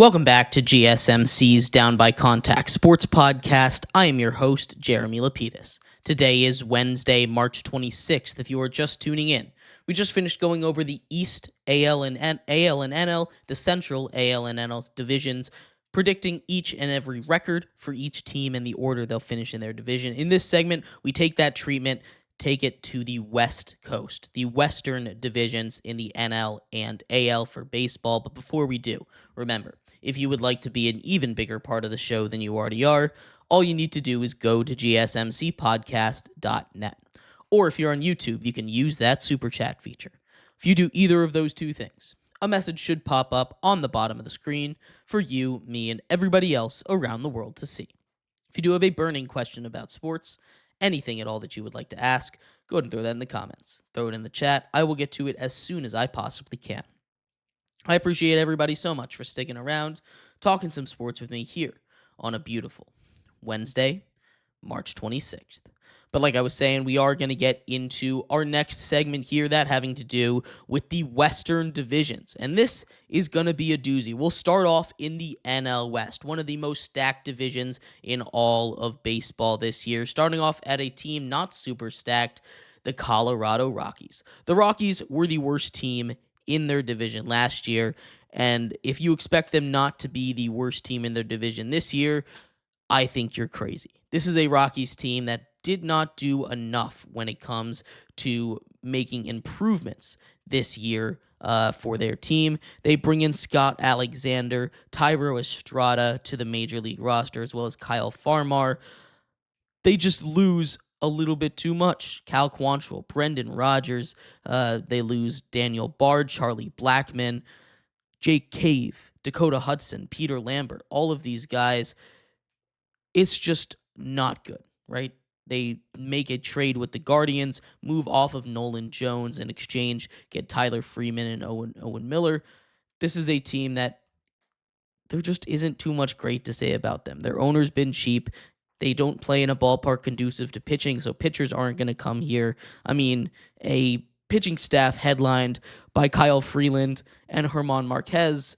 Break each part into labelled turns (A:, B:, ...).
A: Welcome back to GSMC's Down by Contact Sports Podcast. I am your host, Jeremy Lapidus. Today is Wednesday, March 26th, if you are just tuning in. We just finished going over the East AL and NL, the Central AL and NL divisions, predicting each and every record for each team and the order they'll finish in their division. In this segment, we take that treatment, take it to the West Coast, the Western divisions in the NL and AL for baseball. But before we do, remember, if you would like to be an even bigger part of the show than you already are, all you need to do is go to gsmcpodcast.net. Or if you're on YouTube, you can use that super chat feature. If you do either of those two things, a message should pop up on the bottom of the screen for you, me, and everybody else around the world to see. If you do have a burning question about sports, anything at all that you would like to ask, go ahead and throw that in the comments. Throw it in the chat. I will get to it as soon as I possibly can. I appreciate everybody so much for sticking around, talking some sports with me here on a beautiful Wednesday, March 26th. But like I was saying, we are going to get into our next segment here, that having to do with the Western divisions. And this is going to be a doozy. We'll start off in the NL West, one of the most stacked divisions in all of baseball this year. Starting off at a team not super stacked, the Colorado Rockies. The Rockies were the worst team in their division last year, and if you expect them not to be the worst team in their division this year, I think you're crazy. This is a Rockies team that did not do enough when it comes to making improvements this year for their team. They bring in Scott Alexander, Thairo Estrada to the Major League roster, as well as Kyle Farmar. They just lose a little bit too much. Cal Quantrill, Brendan Rodgers, they lose Daniel Bard, Charlie Blackmon, Jake Cave, Dakota Hudson, Peter Lambert, all of these guys. It's just not good, right? They make a trade with the Guardians, move off of Nolan Jones in exchange, get Tyler Freeman and Owen Miller. This is a team that there just isn't too much great to say about them. Their owner's been cheap. They don't play in a ballpark conducive to pitching, so pitchers aren't going to come here. I mean, a pitching staff headlined by Kyle Freeland and German Marquez,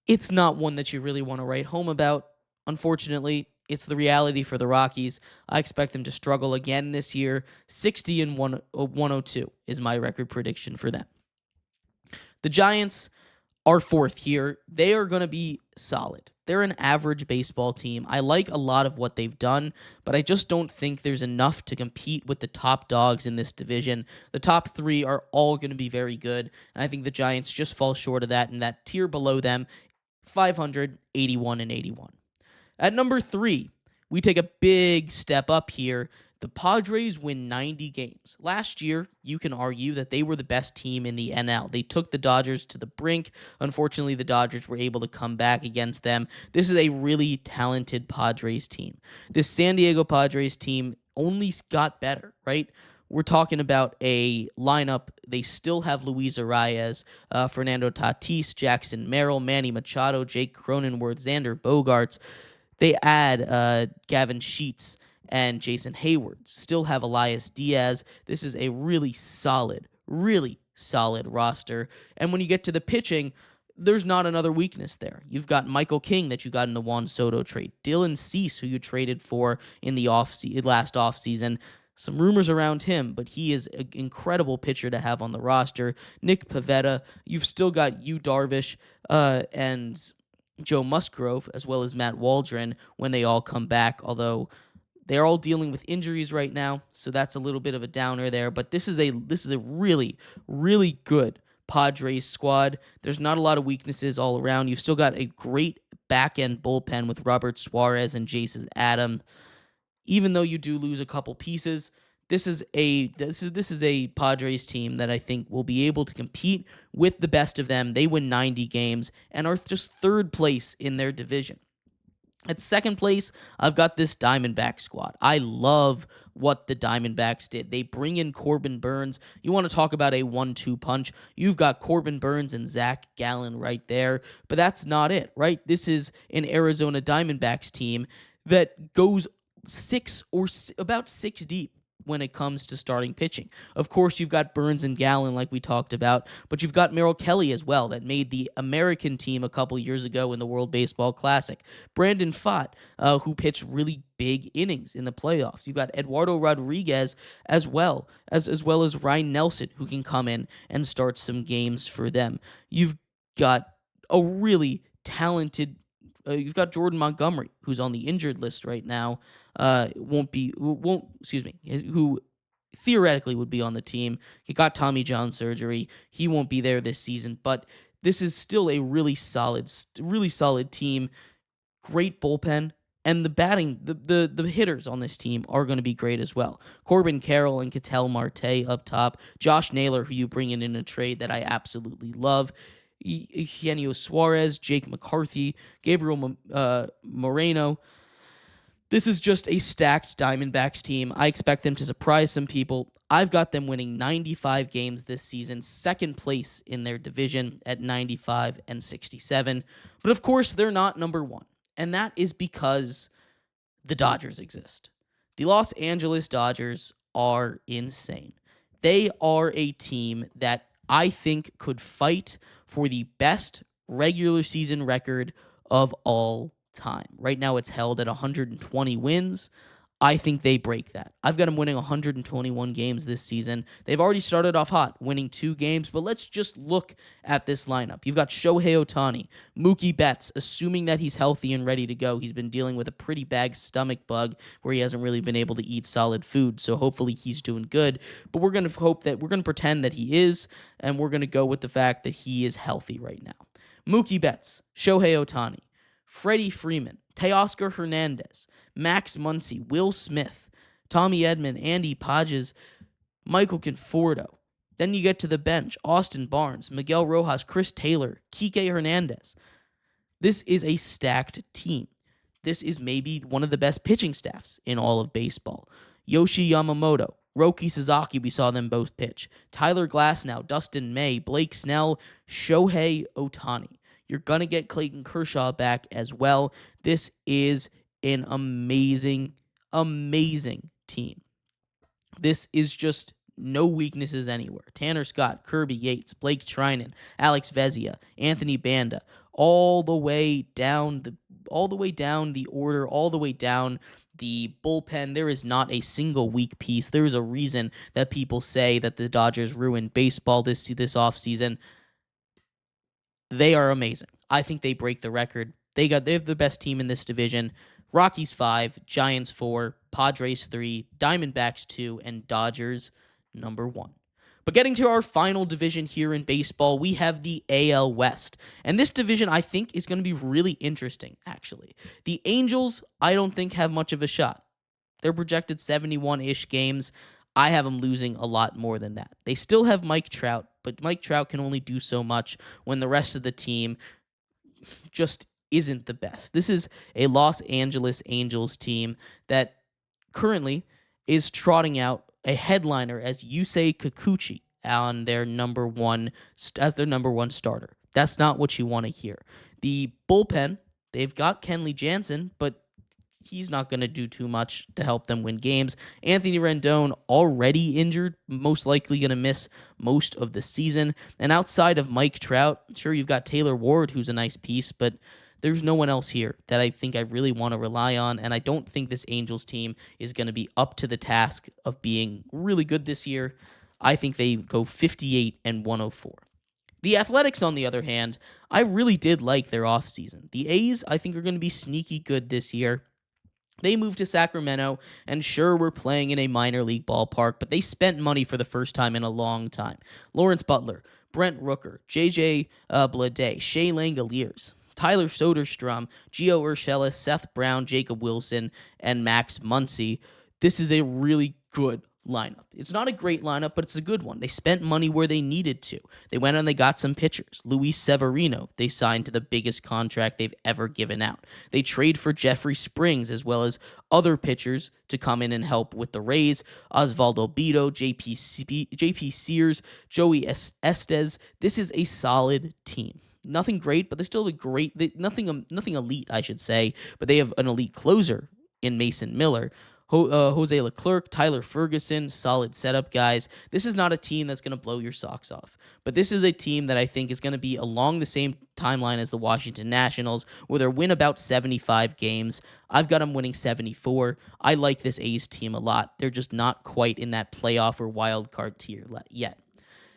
A: it's not one that you really want to write home about. Unfortunately, it's the reality for the Rockies. I expect them to struggle again this year. 60-102 is my record prediction for them. The Giants are fourth here. They are going to be solid. They're an average baseball team. I like a lot of what they've done, but I just don't think there's enough to compete with the top dogs in this division. The top three are all going to be very good, and I think the Giants just fall short of that, and that tier below them, 500, 81, and 81. At number 3, we take a big step up here. The Padres win 90 games. Last year, you can argue that they were the best team in the NL. They took the Dodgers to the brink. Unfortunately, the Dodgers were able to come back against them. This is a really talented Padres team. This San Diego Padres team only got better, right? We're talking about a lineup. They still have Luis Arias, Fernando Tatis, Jackson Merrill, Manny Machado, Jake Cronenworth, Xander Bogaerts. They add Gavin Sheets and Jason Hayward. Still have Elias Diaz. This is a really solid roster. And when you get to the pitching, there's not another weakness there. You've got Michael King that you got in the Juan Soto trade. Dylan Cease, who you traded for in the last offseason. Some rumors around him, but he is an incredible pitcher to have on the roster. Nick Pivetta. You've still got Yu Darvish and Joe Musgrove, as well as Matt Waldron when they all come back, although they're all dealing with injuries right now, so that's a little bit of a downer there. But this is a really, really good Padres squad. There's not a lot of weaknesses all around. You've still got a great back-end bullpen with Robert Suarez and Jason Adam. Even though you do lose a couple pieces, this is a Padres team that I think will be able to compete with the best of them. They win 90 games and are just third place in their division. At second place, I've got this Diamondback squad. I love what the Diamondbacks did. They bring in Corbin Burnes. You want to talk about a 1-2 punch. You've got Corbin Burnes and Zach Gallen right there, but that's not it, right? This is an Arizona Diamondbacks team that goes about six deep. when it comes to starting pitching. Of course, you've got Burns and Gallen, like we talked about, but you've got Merrill Kelly as well, that made the American team a couple years ago in the World Baseball Classic. Brandon Pfaadt, who pitched really big innings in the playoffs. You've got Eduardo Rodriguez as well as Ryan Nelson, who can come in and start some games for them. You've got a really talented. You've got Jordan Montgomery, who's on the injured list right now. Who theoretically would be on the team. He got Tommy John surgery. He won't be there this season, but this is still a really solid team. Great bullpen. And the batting, the hitters on this team are going to be great as well. Corbin Carroll and Ketel Marte up top. Josh Naylor, who you bring in a trade that I absolutely love. Eugenio Suarez, Jake McCarthy, Gabriel Moreno. This is just a stacked Diamondbacks team. I expect them to surprise some people. I've got them winning 95 games this season, second place in their division at 95-67. But of course, they're not number one. And that is because the Dodgers exist. The Los Angeles Dodgers are insane. They are a team that I think could fight for the best regular season record of all time. Right now it's held at 120 wins. I think they break that. I've got them winning 121 games this season. They've already started off hot, winning 2 games, but let's just look at this lineup. You've got Shohei Ohtani, Mookie Betts, assuming that he's healthy and ready to go. He's been dealing with a pretty bad stomach bug where he hasn't really been able to eat solid food, so hopefully he's doing good. But we're going to pretend that he is, and we're going to go with the fact that he is healthy right now. Mookie Betts, Shohei Ohtani, Freddie Freeman, Teoscar Hernandez, Max Muncy, Will Smith, Tommy Edman, Andy Pages, Michael Conforto. Then you get to the bench, Austin Barnes, Miguel Rojas, Chris Taylor, Kike Hernandez. This is a stacked team. This is maybe one of the best pitching staffs in all of baseball. Yoshi Yamamoto, Roki Sasaki, we saw them both pitch. Tyler Glasnow, Dustin May, Blake Snell, Shohei Ohtani. You're going to get Clayton Kershaw back as well. This is an amazing, amazing team. This is just no weaknesses anywhere. Tanner Scott, Kirby Yates, Blake Trinan, Alex Vezia, Anthony Banda, all the way down the order, all the way down the bullpen. There is not a single weak piece. There is a reason that people say that the Dodgers ruined baseball this offseason. They are amazing. I think they break the record. They have the best team in this division. Rockies 5, Giants 4, Padres 3, Diamondbacks 2, and Dodgers number 1. But getting to our final division here in baseball, we have the AL West. And this division, I think, is going to be really interesting, actually. The Angels, I don't think, have much of a shot. They're projected 71-ish games. I have them losing a lot more than that. They still have Mike Trout, but Mike Trout can only do so much when the rest of the team just isn't the best. This is a Los Angeles Angels team that currently is trotting out a headliner as Yusei Kikuchi on their number one starter. That's not what you want to hear. The bullpen, they've got Kenley Jansen, but he's not going to do too much to help them win games. Anthony Rendon already injured, most likely going to miss most of the season. And outside of Mike Trout, sure, you've got Taylor Ward, who's a nice piece, but there's no one else here that I think I really want to rely on, and I don't think this Angels team is going to be up to the task of being really good this year. I think they go 58-104. The Athletics, on the other hand, I really did like their offseason. The A's, I think, are going to be sneaky good this year. They moved to Sacramento, and sure, we're playing in a minor league ballpark, but they spent money for the first time in a long time. Lawrence Butler, Brent Rooker, J.J. Bleday, Shea Langoliers, Tyler Soderstrom, Gio Urshela, Seth Brown, Jacob Wilson, and Max Muncy. This is a really good lineup. It's not a great lineup, but it's a good one. They spent money where they needed to. They went and they got some pitchers. Luis Severino, they signed to the biggest contract they've ever given out. They trade for Jeffrey Springs as well as other pitchers to come in and help with the Rays. Osvaldo Bido, JP Sears, Joey Estes. This is a solid team. Nothing great, but they still have nothing elite, I should say, but they have an elite closer in Mason Miller. Jose Leclerc, Tyler Ferguson, solid setup guys. This is not a team that's going to blow your socks off, but this is a team that I think is going to be along the same timeline as the Washington Nationals, where they'll win about 75 games. I've got them winning 74. I like this A's team a lot. They're just not quite in that playoff or wild card tier yet.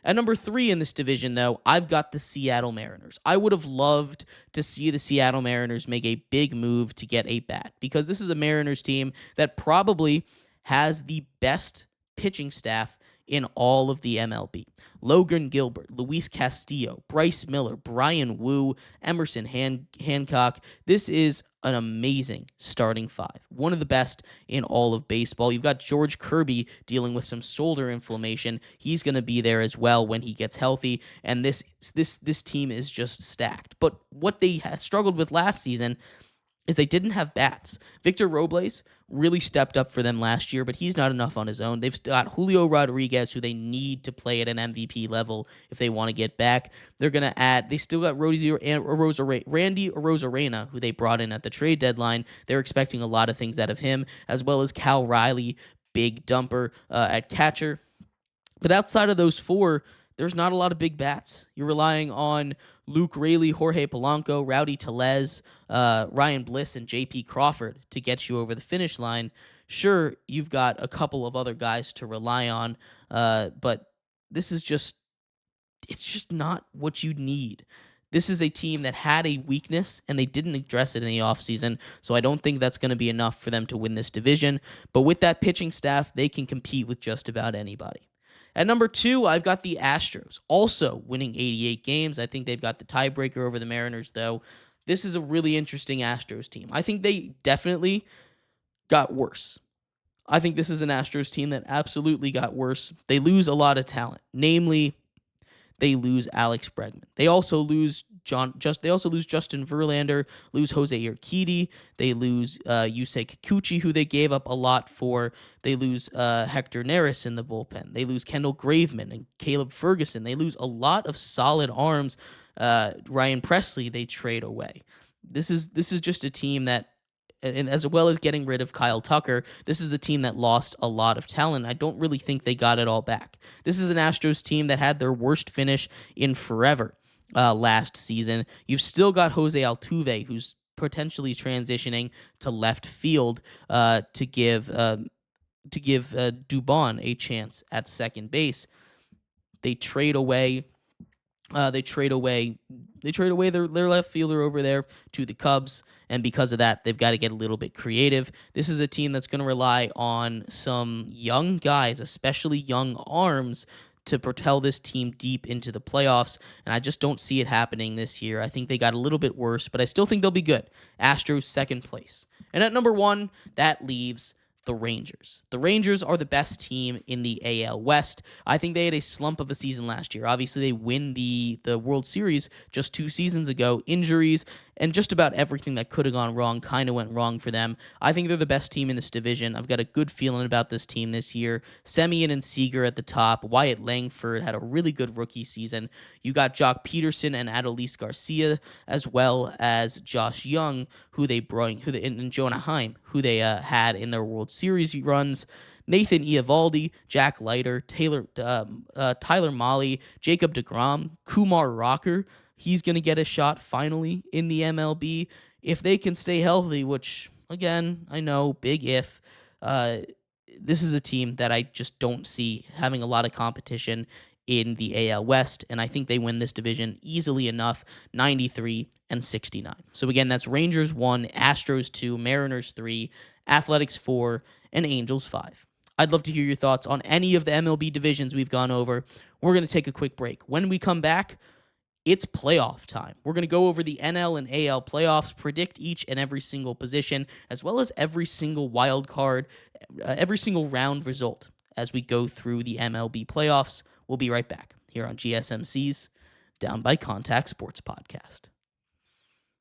A: At number 3 in this division, though, I've got the Seattle Mariners. I would have loved to see the Seattle Mariners make a big move to get a bat, because this is a Mariners team that probably has the best pitching staff in all of the MLB. Logan Gilbert, Luis Castillo, Bryce Miller, Brian Wu, Emerson Hancock. This is an amazing starting 5. One of the best in all of baseball. You've got George Kirby dealing with some shoulder inflammation. He's going to be there as well when he gets healthy, and this team is just stacked. But what they struggled with last season is they didn't have bats. Victor Robles really stepped up for them last year, but he's not enough on his own. They've got Julio Rodriguez, who they need to play at an MVP level if they want to get back. They're going to add, they still got Randy Arozarena, who they brought in at the trade deadline. They're expecting a lot of things out of him, as well as Cal Riley, big dumper at catcher. But outside of those 4, there's not a lot of big bats. You're relying on Luke Raley, Jorge Polanco, Rowdy Tellez, Ryan Bliss, and J.P. Crawford to get you over the finish line. Sure, you've got a couple of other guys to rely on, but this is it's just not what you need. This is a team that had a weakness, and they didn't address it in the offseason, so I don't think that's going to be enough for them to win this division. But with that pitching staff, they can compete with just about anybody. At number 2, I've got the Astros, also winning 88 games. I think they've got the tiebreaker over the Mariners, though. This is a really interesting Astros team. I think they definitely got worse. I think this is an Astros team that absolutely got worse. They lose a lot of talent. Namely, they lose Alex Bregman. They also lose Justin Verlander, lose Jose Urquidy. They lose Yusei Kikuchi, who they gave up a lot for. They lose Hector Neris in the bullpen. They lose Kendall Graveman and Caleb Ferguson. They lose a lot of solid arms. Ryan Presley they trade away. This is just a team that, and as well as getting rid of Kyle Tucker, this is the team that lost a lot of talent. I don't really think they got it all back. This is an Astros team that had their worst finish in forever last season. You've still got Jose Altuve, who's potentially transitioning to left field to give Dubon a chance at second base. They trade away their left fielder over there to the Cubs, and because of that, they've got to get a little bit creative. This is a team that's going to rely on some young guys, especially young arms, to propel this team deep into the playoffs, and I just don't see it happening this year. I think they got a little bit worse, but I still think they'll be good. Astros, second place. And at number 1, that leaves the Rangers. The Rangers are the best team in the AL West. I think they had a slump of a season last year. Obviously, they win the World Series just 2 seasons ago. Injuries and just about everything that could have gone wrong kind of went wrong for them. I think they're the best team in this division. I've got a good feeling about this team this year. Semien and Seager at the top. Wyatt Langford had a really good rookie season. You got Jock Peterson and Adolis Garcia, as well as Josh Young, and Jonah Heim, who they had in their World Series runs. Nathan Eovaldi, Jack Leiter, Tyler Mahle, Jacob deGrom, Kumar Rocker. He's going to get a shot finally in the MLB. If they can stay healthy, which, again, I know, big if, this is a team that I just don't see having a lot of competition in the AL West, and I think they win this division easily enough, 93-69. So again, that's Rangers 1, Astros 2, Mariners 3, Athletics 4, and Angels 5. I'd love to hear your thoughts on any of the MLB divisions we've gone over. We're going to take a quick break. When we come back, it's playoff time. We're going to go over the NL and AL playoffs, predict each and every single position, as well as every single wild card, every single round result as we go through the MLB playoffs. We'll be right back here on GSMC's Down by Contact Sports Podcast.